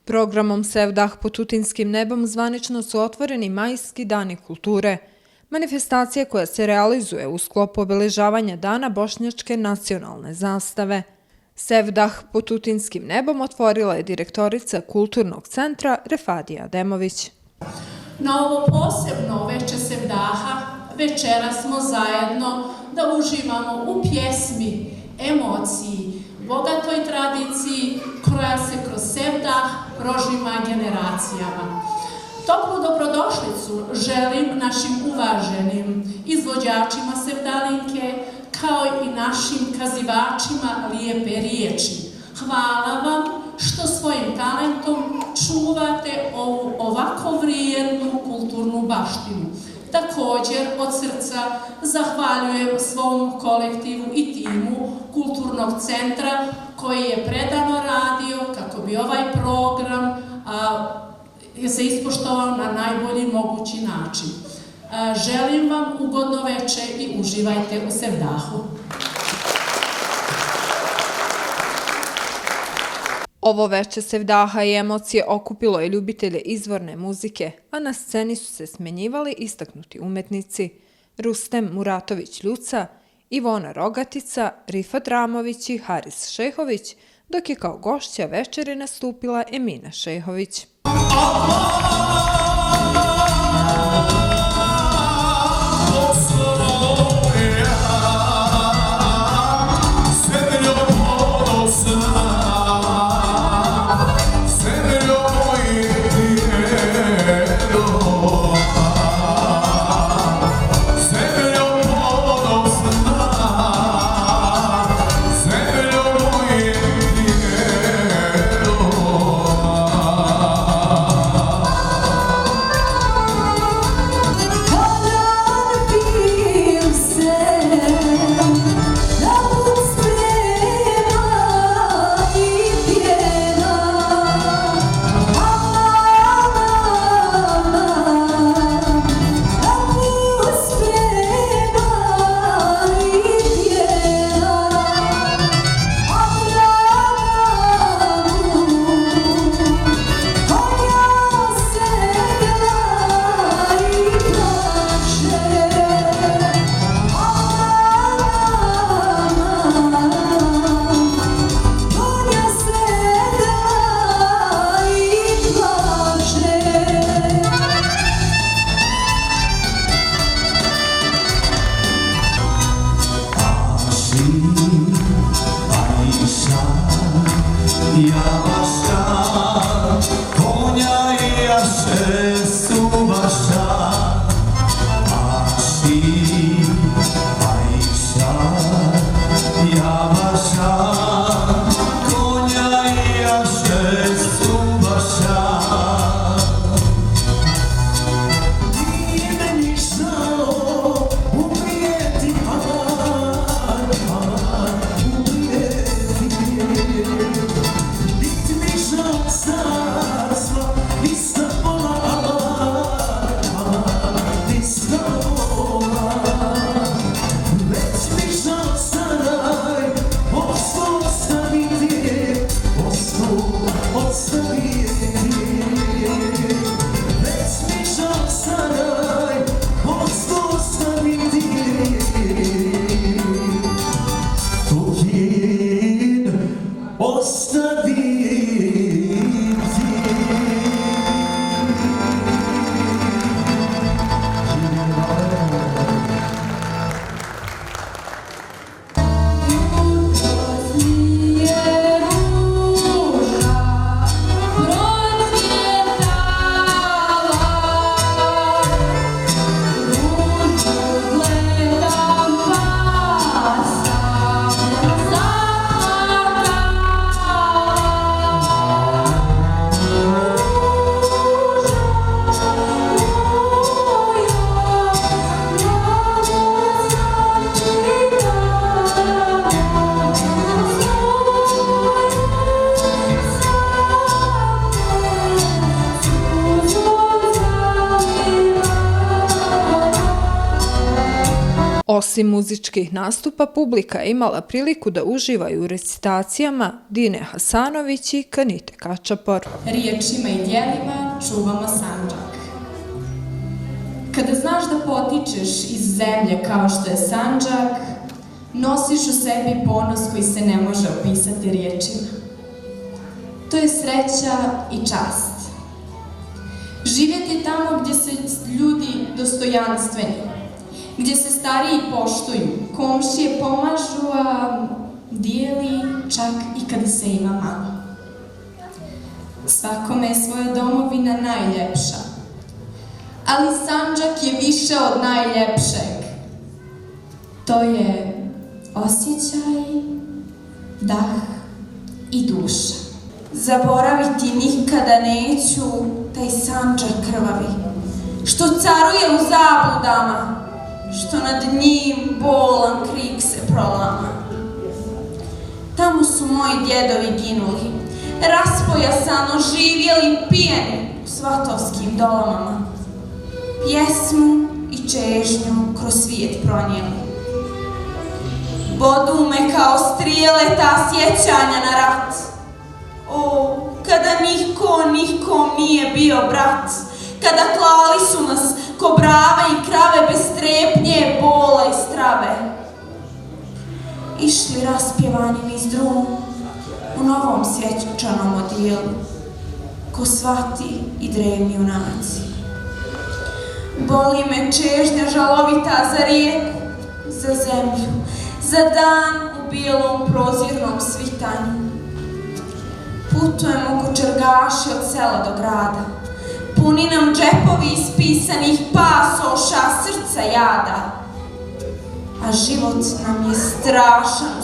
Programom Sevdah pod Tutinskim nebom zvanično su otvoreni Majski dani kulture, manifestacija koja se realizuje u sklopu obeležavanja Dana bošnjačke nacionalne zastave. Sevdah pod Tutinskim nebom otvorila je direktorica Kulturnog centra Refadija Ademović. Na ovo posebno veče Sevdaha večera smo zajedno da uživamo u pjesmi, emociji, bogatoj tradiciji koja se kroz Sevdah prožima generacijama. Toplu dobrodošlicu želim našim uvaženim izvođačima sevdalinke, kao i našim kazivačima lijepe riječi. Hvala vam što svojim talentom čuvate ovu ovako vrijednu kulturnu baštinu. Također od srca zahvaljujem svom kolektivu i timu Kulturnog centra koji je predano radio kako bi ovaj program se ispoštovao na najbolji mogući način. Želim vam ugodno veče i uživajte u Sevdahu. Ovo veče Sevdaha i emocije okupilo je ljubitelje izvorne muzike, a na sceni su se smenjivali istaknuti umetnici Rustem Muratović-Ljuca, Ivona Rogatica, Rifat Ramović i Haris Šehović, dok je kao gošća večeri nastupila Emina Šehović. Pro Osim muzičkih nastupa, publika je imala priliku da uživaju u recitacijama Dine Hasanović i Kanite Kačapor. Riječima i djelima čuvamo Sandžak. Kada znaš da potičeš iz zemlje kao što je Sandžak, nosiš u sebi ponos koji se ne može opisati riječima. To je sreća i čast. Živjeti tamo gdje se ljudi dostojanstveni, gdje se stariji poštuju, komšije pomažu, a dijeli čak i kada se ima malo. Svakome je svoja domovina najljepša, ali Sandžak je više od najljepšeg. To je osjećaj, dah i duša. Zaboraviti nikada neću taj Sandžak krvavi, što caruje u zabludama, što nad njim bolan krik se prolama. Tamo su moji djedovi ginuli, raspojasano živjeli pijeni u svatovskim dolamama. Pjesmu i čežnju kroz svijet pronijeli. Bodu me kao strijele ta sjećanja na rat. O, kada niko nije bio brat, kada klali su nas ko brave i krave bez strepnje, bola i strave. Išli raspjevani niz drum u novom svječanom odijelu, ko svati i drevni junaci. Boli me čežnja žalovita za rijeku, za zemlju, za dan u bijelom prozirnom svitanju. Putujemo ko čergaši od sela do grada, puni nam džepovi ispisanih pasoša, srca jada. A život nam je strašan u